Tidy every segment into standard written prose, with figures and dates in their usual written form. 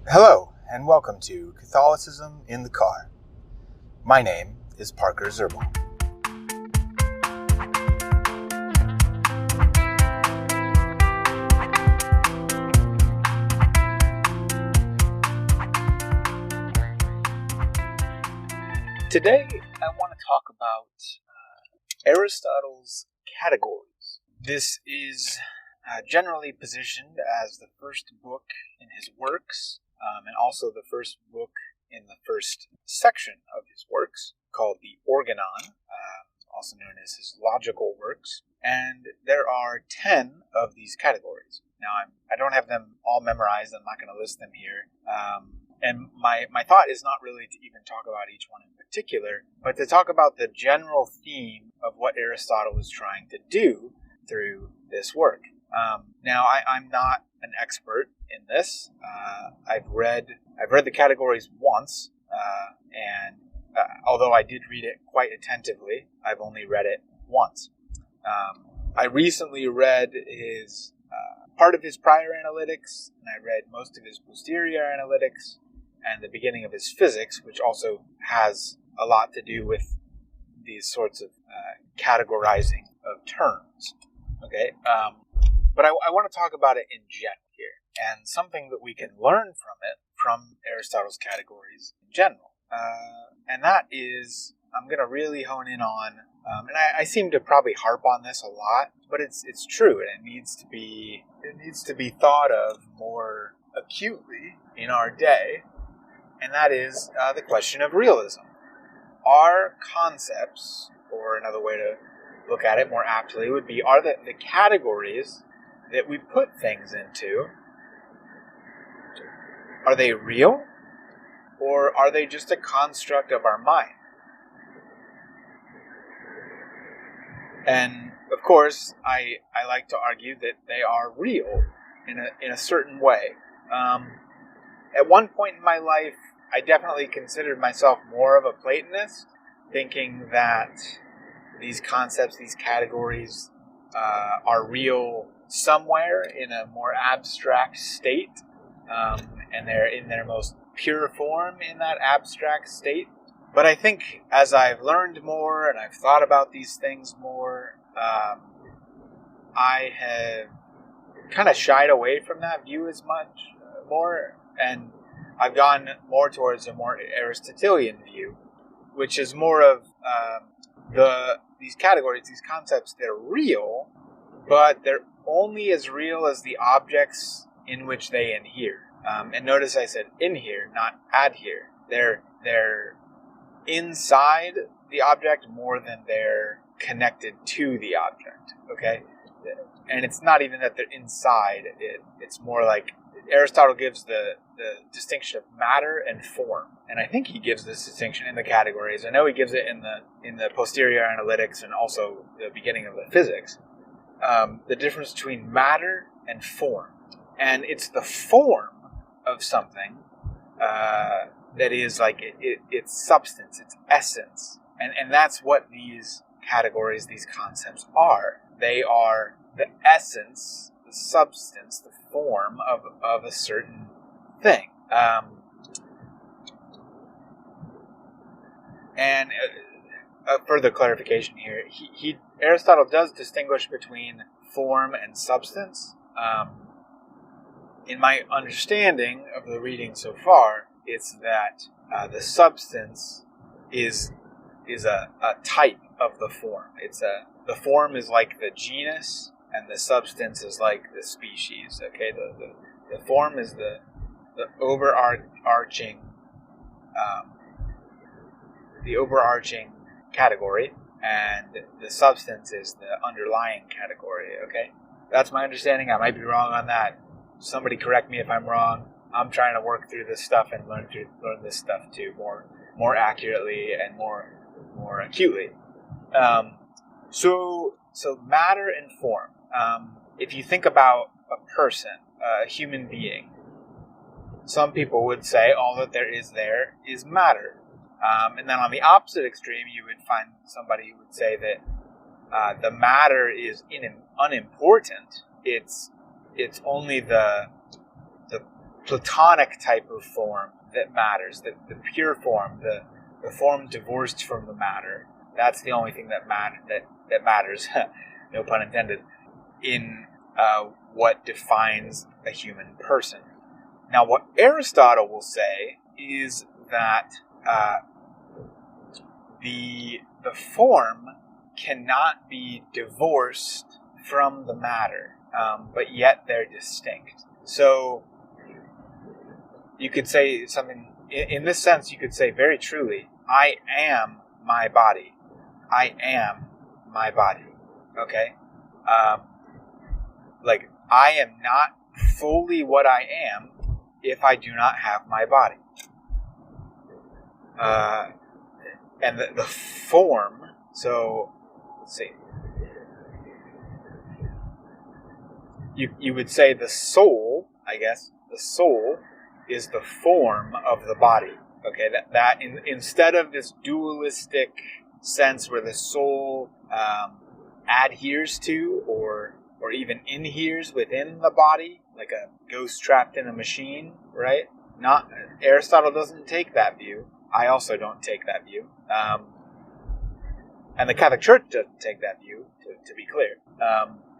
Hello, and welcome to Catholicism in the Car. My name is Parker Zerbal. Today, I want to talk about Aristotle's categories. This is generally positioned as the first book in his works, and also the first book in the first section of his works, called the Organon, also known as his logical works. And there are 10 of these categories. Now, I don't have them all memorized. I'm not going to list them here. And my thought is not really to even talk about each one in particular, but to talk about the general theme of what Aristotle was trying to do through this work. Now, I'm not an expert in this. I've read the categories once, and although I did read it quite attentively, I've only read it once. I recently read his part of his prior analytics, and I read most of his posterior analytics, and the beginning of his physics, which also has a lot to do with these sorts of categorizing of terms. Okay, but I want to talk about it in general here, and something that we can learn from it, from Aristotle's categories in general. And that is, I'm going to really hone in on, and I seem to probably harp on this a lot, but it's true, and it needs to be thought of more acutely in our day, and that is the question of realism. Are concepts, or another way to look at it more aptly would be, are the categories that we put things into, are they real, or are they just a construct of our mind? And of course, I like to argue that they are real in a certain way. At one point in my life, I definitely considered myself more of a Platonist, thinking that these concepts, these categories, are real somewhere in a more abstract state, and they're in their most pure form in that abstract state. But I think as I've learned more and I've thought about these things more, I have kind of shied away from that view as much more, and I've gone more towards a more Aristotelian view, which is more of these categories, these concepts, they're real, but they're only as real as the objects in which they inhere. And notice I said inhere, not adhere. They're inside the object more than they're connected to the object, okay? And it's not even that they're inside it. It's more like Aristotle gives the distinction of matter and form. And I think he gives this distinction in the categories. I know he gives it in the posterior analytics and also the beginning of the physics. The difference between matter and form. And it's the form of something that is like its substance, its essence. And that's what these categories, these concepts are. They are the essence, the substance, the form of a certain thing. And a further clarification here, Aristotle does distinguish between form and substance. In my understanding of the reading so far, it's that the substance is a type of the form. The form is like the genus, and the substance is like the species. Okay, the form is the overarching category, and the substance is the underlying category. Okay, that's my understanding. I might be wrong on that. Somebody correct me if I'm wrong. I'm trying to work through this stuff and learn this stuff too more accurately and more acutely. So matter and form. If you think about a person, a human being, some people would say all that there is matter. And then on the opposite extreme, you would find somebody who would say that the matter is unimportant. It's only the Platonic type of form that matters, the pure form, the form divorced from the matter. That's the only thing that matters, no pun intended, in what defines a human person. Now, what Aristotle will say is that the form cannot be divorced from the matter, but yet they're distinct. So you could say something, in this sense, you could say very truly, I am my body. I am my body. Okay? Like, I am not fully what I am if I do not have my body. And the form, so, let's see. You would say the soul, I guess, the soul is the form of the body. Okay, that instead of this dualistic sense where the soul adheres to or even inheres within the body, like a ghost trapped in a machine, right? Not Aristotle doesn't take that view. I also don't take that view. And the Catholic Church doesn't take that view, to be clear.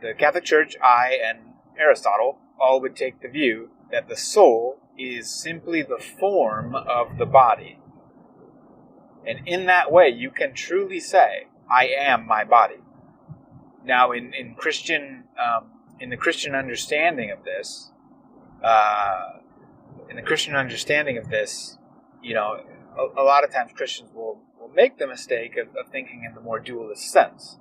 The Catholic Church, I, and Aristotle all would take the view that the soul is simply the form of the body. And in that way, you can truly say, I am my body. Now, in the Christian understanding of this, you know, a lot of times Christians will make the mistake of thinking in the more dualist sense,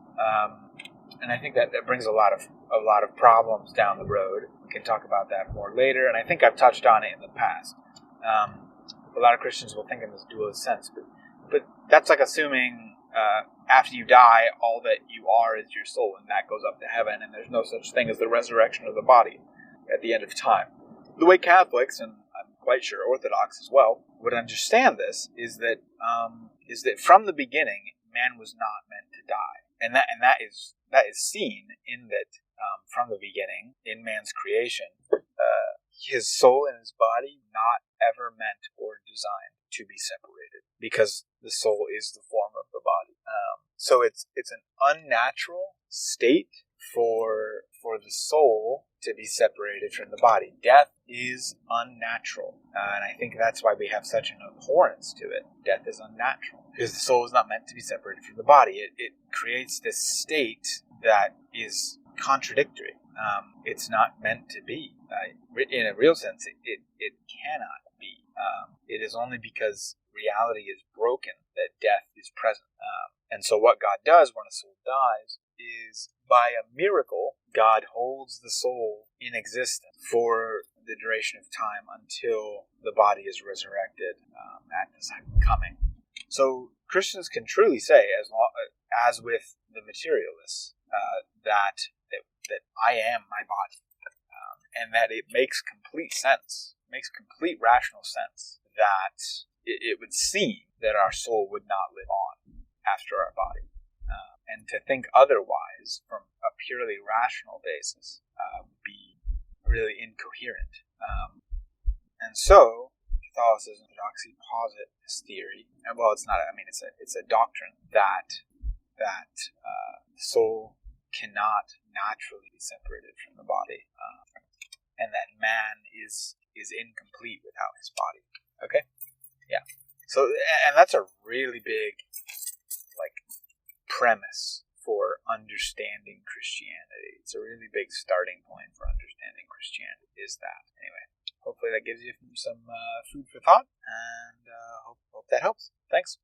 and I think that brings a lot of problems down the road. We can talk about that more later, and I think I've touched on it in the past. A lot of Christians will think in this dualist sense, but that's like assuming after you die, all that you are is your soul, and that goes up to heaven, and there's no such thing as the resurrection of the body at the end of time. The way Catholics, and I'm quite sure Orthodox as well, would understand this is that from the beginning, man was not meant to die, and that is seen in that from the beginning in man's creation, his soul and his body not ever meant or designed to be separated, because the soul is the form of the body. So it's an unnatural state for the soul to be separated from the body. Death is unnatural, and I think that's why we have such an abhorrence to it. Death is unnatural because the soul is not meant to be separated from the body. It creates this state that is contradictory. It's not meant to be. In a real sense, it cannot be. It is only because reality is broken that death is present. And so what God does when a soul dies is, by a miracle, God holds the soul in existence for the duration of time until the body is resurrected at the second coming. So Christians can truly say, as with the materialists, that I am my body, and that it makes complete sense, makes complete rational sense that it would seem that our soul would not live on after our body. And to think otherwise from a purely rational basis would be really incoherent. And so Catholicism and Orthodoxy posit this theory, and well, it's not. I mean, it's a doctrine that the soul cannot naturally be separated from the body, and that man is incomplete without his body. Okay, yeah. So, and that's a really big premise for understanding Christianity. It's a really big starting point for understanding Christianity, is that. Anyway, hopefully that gives you some food for thought, and hope that helps. Thanks.